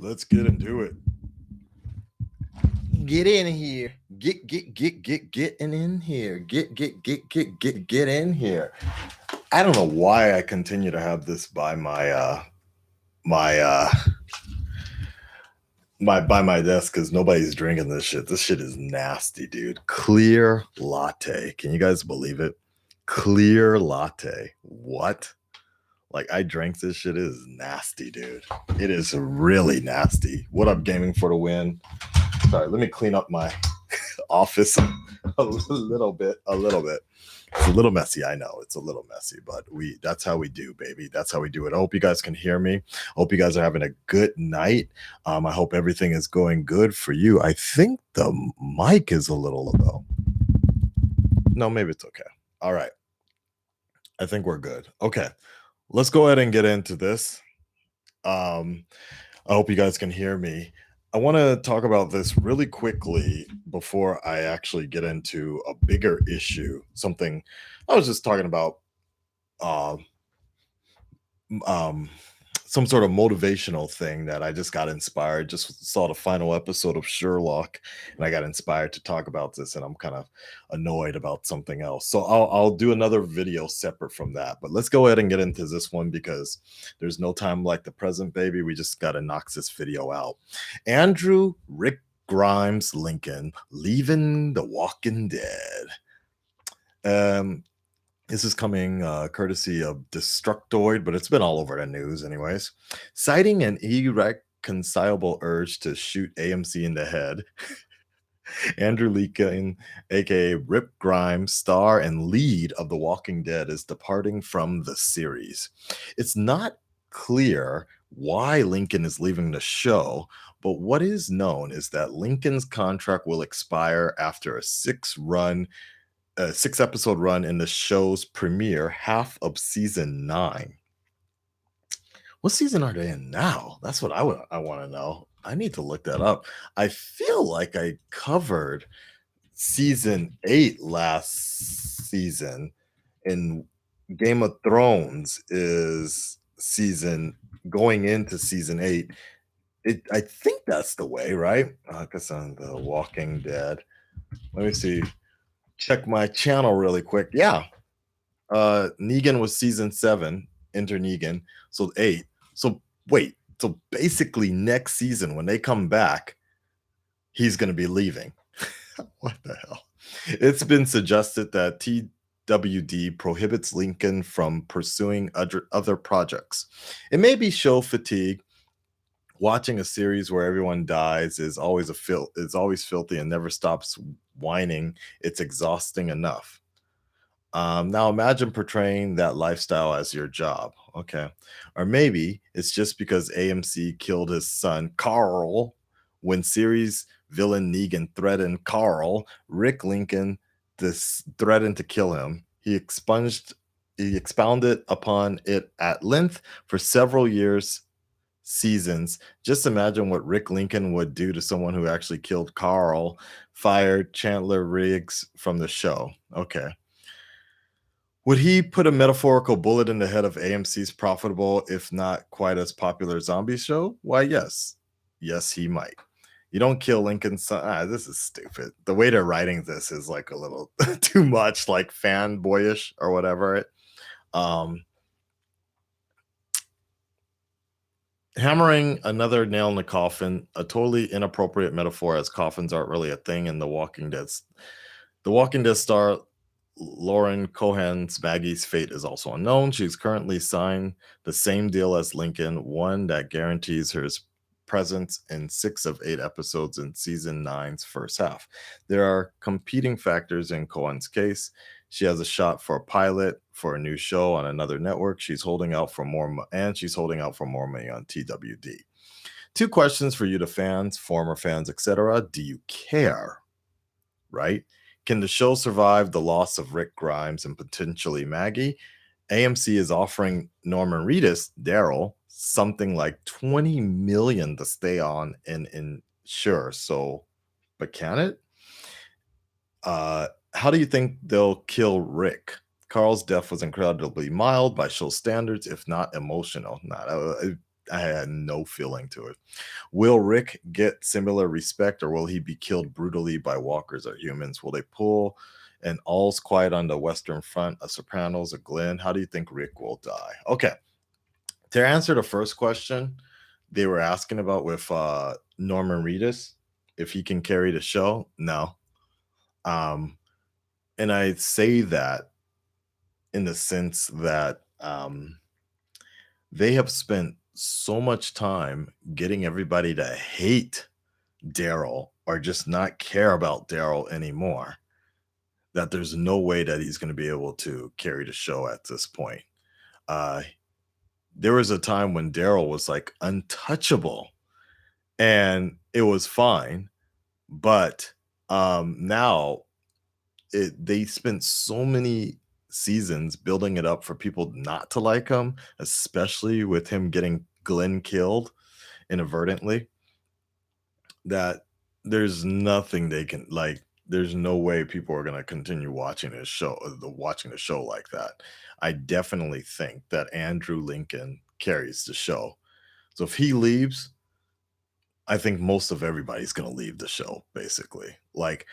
Let's get into it. Get in here. Getting in here. Get in here. I don't know why I continue to have this by my my desk because nobody's drinking this shit. This shit is nasty, dude. Clear latte. Can you guys believe it? Clear latte. What? Like I drank this shit. It is nasty, dude. It is really nasty. What up, gaming for the win? Sorry, let me clean up my office a little bit. It's a little messy, I know. It's a little messy, but that's how we do, baby. That's how we do it. I hope you guys can hear me. I hope you guys are having a good night. I hope everything is going good for you. I think the mic is a little low. No, maybe it's okay. All right. I think we're good. Okay. Let's go ahead and get into this. I hope you guys can hear me. I want to talk about this really quickly before I actually get into a bigger issue. Something I was just talking about, uh, um, some sort of motivational thing that I just got inspired. Just saw the final episode of Sherlock, and I got inspired to talk about this. And I'm kind of annoyed about something else, so I'll do another video separate from that. But let's go ahead and get into this one because there's no time like the present, baby. We just got to knock this video out. Andrew Rick Grimes Lincoln leaving The Walking Dead. This is coming courtesy of Destructoid, but it's been all over the news, anyways. Citing an irreconcilable urge to shoot AMC in the head, Andrew Lincoln, aka Rip Grimes, star and lead of The Walking Dead, is departing from the series. It's not clear why Lincoln is leaving the show, but what is known is that Lincoln's contract will expire after a 6 episode run in the show's premiere, half of season 9. What season are they in now? That's what I want to know. I need to look that up. I feel like I covered season 8 last season, and Game of Thrones is season going into season 8. I think that's the way, right? Akasan, The Walking Dead. Let me see. Check my channel really quick. Yeah, Negan was season 7, enter Negan, so 8. So wait, so basically next season when they come back, he's going to be leaving. What the hell? It's been suggested that TWD prohibits Lincoln from pursuing other projects. It may be show fatigue. Watching a series where everyone dies is always filthy and never stops whining. It's exhausting enough. Now imagine portraying that lifestyle as your job. Okay. Or maybe it's just because AMC killed his son, Carl, when series villain Negan threatened Carl, Rick Lincoln threatened to kill him. He expounded upon it at length for several seasons. Just imagine what Rick Lincoln would do to someone who actually killed Carl, fired Chandler Riggs from the show. Okay. Would he put a metaphorical bullet in the head of AMC's profitable, if not quite as popular zombie show? Why, yes. Yes, he might. You don't kill Lincoln's son. This is stupid. The way they're writing this is like a little too much, like fanboyish or whatever. Hammering another nail in the coffin, a totally inappropriate metaphor, as coffins aren't really a thing in The Walking Dead. The Walking Dead star Lauren Cohan's Maggie's fate is also unknown. She's currently signed the same deal as Lincoln, one that guarantees her presence in 6 of 8 episodes in season 9's first half. There are competing factors in Cohan's case. She has a shot for a pilot for a new show on another network. She's holding out for more money on TWD. 2 questions for you, the fans, former fans, etc. Do you care? Right? Can the show survive the loss of Rick Grimes and potentially Maggie? AMC is offering Norman Reedus, Daryl, something like $20 million to stay on and ensure. So, but can it? How do you think they'll kill Rick? Carl's death was incredibly mild by show standards, if not emotional. I had no feeling to it. Will Rick get similar respect, or will he be killed brutally by walkers or humans? Will they pull an All's Quiet on the Western Front, a Sopranos, a Glenn? How do you think Rick will die? Okay, to answer the first question, they were asking about with Norman Reedus, if he can carry the show. No, um, and I say that in the sense that they have spent so much time getting everybody to hate Daryl or just not care about Daryl anymore, that there's no way that he's going to be able to carry the show at this point. Uh, there was a time when Daryl was like untouchable and it was fine, but now they spent so many seasons building it up for people not to like him, especially with him getting Glenn killed inadvertently, that there's nothing they can like. There's no way people are gonna continue watching this show, watching the show like that. I definitely think that Andrew Lincoln carries the show. So if he leaves, I think most of everybody's gonna leave the show, basically. Like,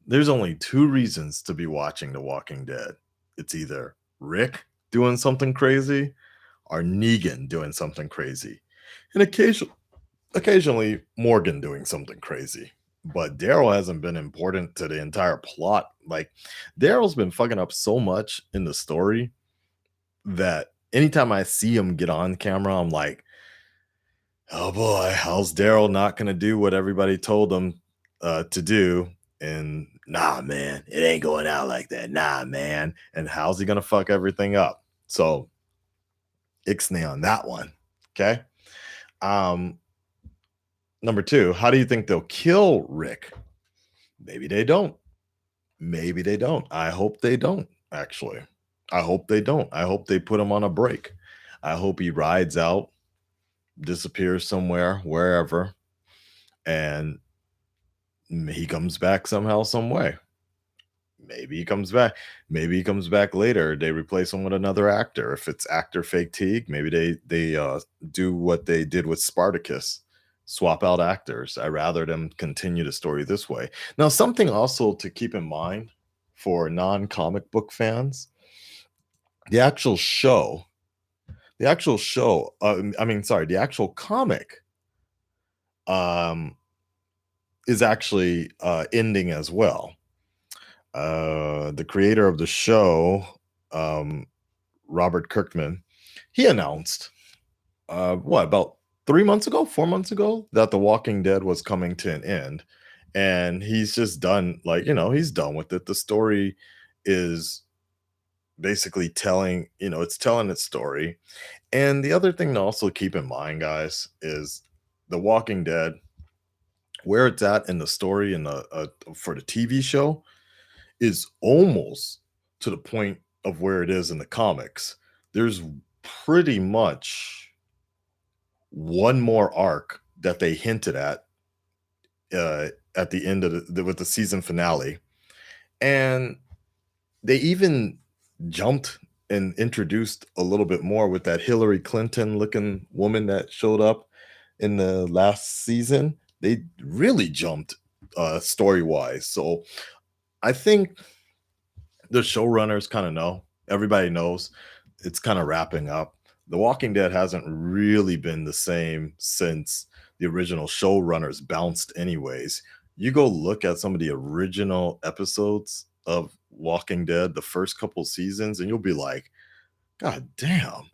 there's only two reasons to be watching The Walking Dead. It's either Rick doing something crazy or Negan doing something crazy, and occasionally Morgan doing something crazy. But Daryl hasn't been important to the entire plot. Like, Daryl's been fucking up so much in the story that anytime I see him get on camera, I'm like, oh boy, how's Daryl not gonna do what everybody told him to do? And nah, man, it ain't going out like that. Nah, man. And how's he gonna fuck everything up? So ixnay on that one. Okay. Um, Number two, how do you think they'll kill Rick? Maybe they don't. Maybe they don't. I hope they don't, actually. I hope they don't. I hope they put him on a break. I hope he rides out, disappears somewhere, wherever, and he comes back somehow, some way. Maybe he comes back. Maybe he comes back later. They replace him with another actor. If it's actor fatigue, maybe they do what they did with Spartacus, swap out actors. I rather them continue the story this way. Now, something also to keep in mind for non-comic book fans, the actual show, the actual comic um is actually ending as well. The creator of the show, um, Robert Kirkman, he announced, what, about 3 months ago, 4 months ago, that The Walking Dead was coming to an end. And he's just done, like, he's done with it. The story is basically it's telling its story. And the other thing to also keep in mind, guys, is The Walking Dead, where it's at in the story and for the TV show is almost to the point of where it is in the comics. There's pretty much one more arc that they hinted at the end of with the season finale, and they even jumped and introduced a little bit more with that Hillary Clinton looking woman that showed up in the last season. They really jumped story wise. So I think the showrunners kind of know. Everybody knows it's kind of wrapping up. The Walking Dead hasn't really been the same since the original showrunners bounced, anyways. You go look at some of the original episodes of Walking Dead, the first couple seasons, and you'll be like, God damn,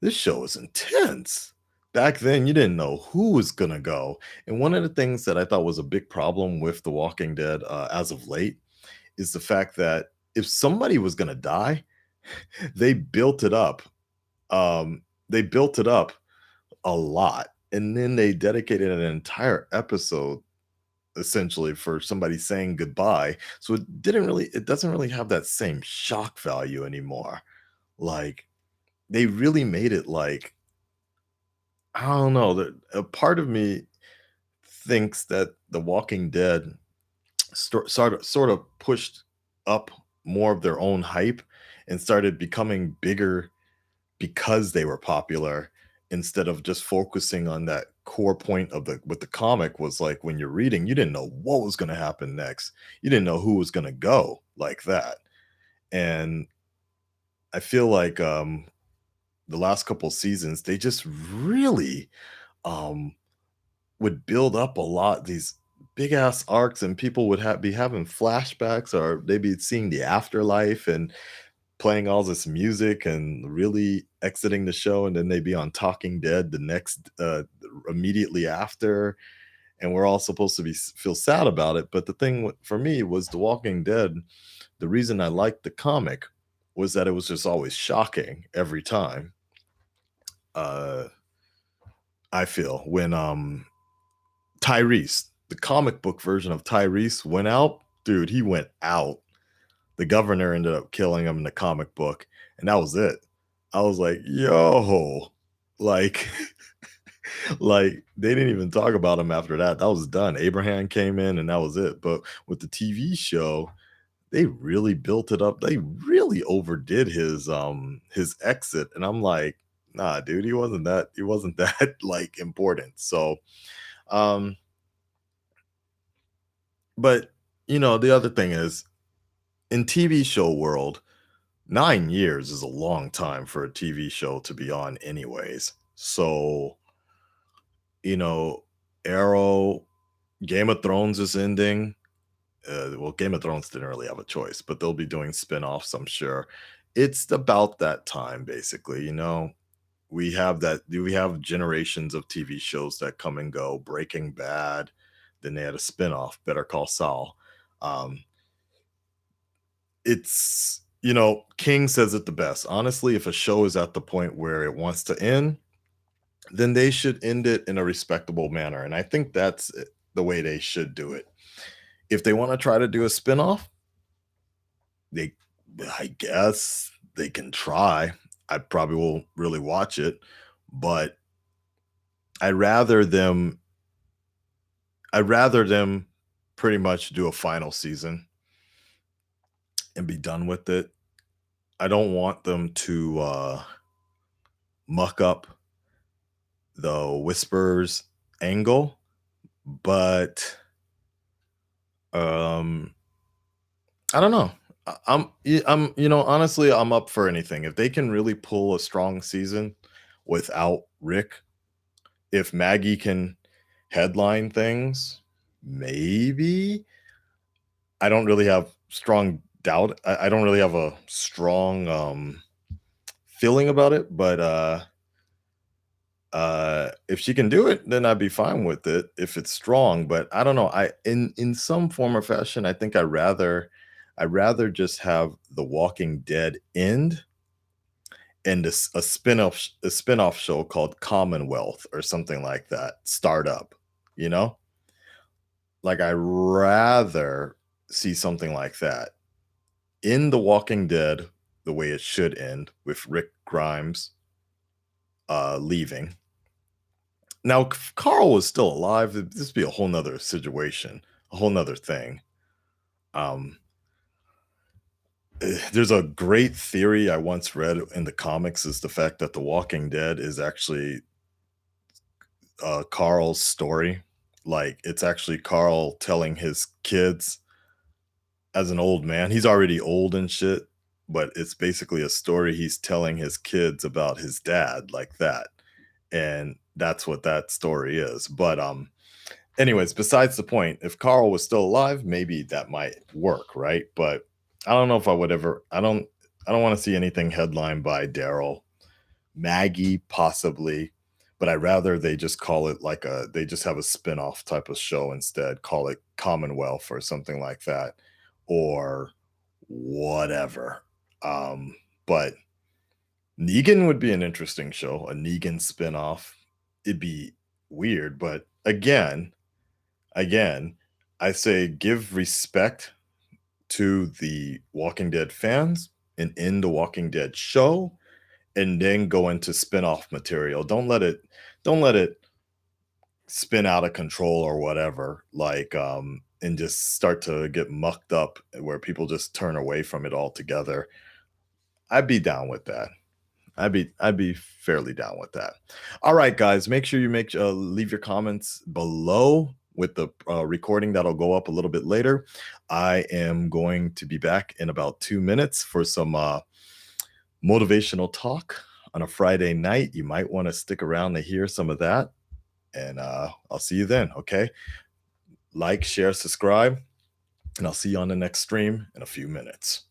this show is intense. Back then, you didn't know who was going to go. And one of the things that I thought was a big problem with The Walking Dead as of late is the fact that if somebody was going to die, they built it up. They built it up a lot, and then they dedicated an entire episode essentially for somebody saying goodbye. So it doesn't really have that same shock value anymore. Like, they really made it like, I don't know, that a part of me thinks that The Walking Dead sort of pushed up more of their own hype and started becoming bigger because they were popular instead of just focusing on that core point of the with the comic was like when you're reading, you didn't know what was gonna happen next. You didn't know who was gonna go like that. And I feel like the last couple seasons, they just really um would build up a lot these big ass arcs and people would be having flashbacks or they'd be seeing the afterlife and playing all this music and really exiting the show and then they'd be on Talking Dead the next immediately after and we're all supposed to feel sad about it but the thing for me was The Walking Dead. The reason I liked the comic was that it was just always shocking every time. uh I feel when Tyrese, the comic book version of Tyrese went out, dude, he went out. The governor ended up killing him in the comic book, and that was it. I was like, "Yo," like like, they didn't even talk about him after that. That was done. Abraham came in, and that was it. But with the TV show, they really built it up. They really overdid his exit, and I'm like, "Nah, dude, he wasn't that, like, important." So, um, but, the other thing is, in TV show world, 9 years is a long time for a TV show to be on anyways. So, you know, Arrow, Game of Thrones is ending. Well, Game of Thrones didn't really have a choice, but they'll be doing spin-offs, I'm sure. It's about that time, basically. We have generations of TV shows that come and go. Breaking Bad, then they had a spin-off, Better Call Saul. Um, King says it the best. Honestly, if a show is at the point where it wants to end, then they should end it in a respectable manner. And I think that's the way they should do it. If they want to try to do a spin-off, they I guess they can try. I probably won't really watch it, but I'd rather them I'd rather them pretty much do a final season and be done with it. I don't want them to muck up the Whispers angle, but um I don't know. Honestly, I'm up for anything. If they can really pull a strong season without Rick, if Maggie can headline things, maybe. I don't really have strong doubt. I don't really have a strong feeling about it, but if she can do it, then I'd be fine with it if it's strong. But I don't know. In some form or fashion, I think I rather just have The Walking Dead end and a spin-off show called Commonwealth or something like that start up. You know, like I rather see something like that in The Walking Dead the way it should end with Rick Grimes leaving. Now, if Carl was still alive, this would be a whole nother situation, a whole nother thing. Um, there's a great theory I once read in the comics is the fact that The Walking Dead is actually Carl's story. Like, it's actually Carl telling his kids as an old man. He's already old and shit, but it's basically a story he's telling his kids about his dad, like that. And that's what that story is. But anyways, besides the point, if Carl was still alive, maybe that might work, right? But I don't know if I would ever. I don't want to see anything headlined by Daryl, Maggie, possibly, but I'd rather they just call it like they just have a spin-off type of show instead. Call it Commonwealth or something like that, or whatever. But Negan would be an interesting show, a Negan spin-off. It'd be weird, but again, I say give respect to the Walking Dead fans and end the Walking Dead show and then go into spin-off material. Don't let it spin out of control or whatever, like and just start to get mucked up where people just turn away from it altogether. I'd be down with that. I'd be fairly down with that. All right, guys, make sure you leave your comments below with the recording that'll go up a little bit later. I am going to be back in about 2 minutes for some motivational talk on a Friday night. You might want to stick around to hear some of that, and I'll see you then. Okay, like, share, subscribe, and I'll see you on the next stream in a few minutes.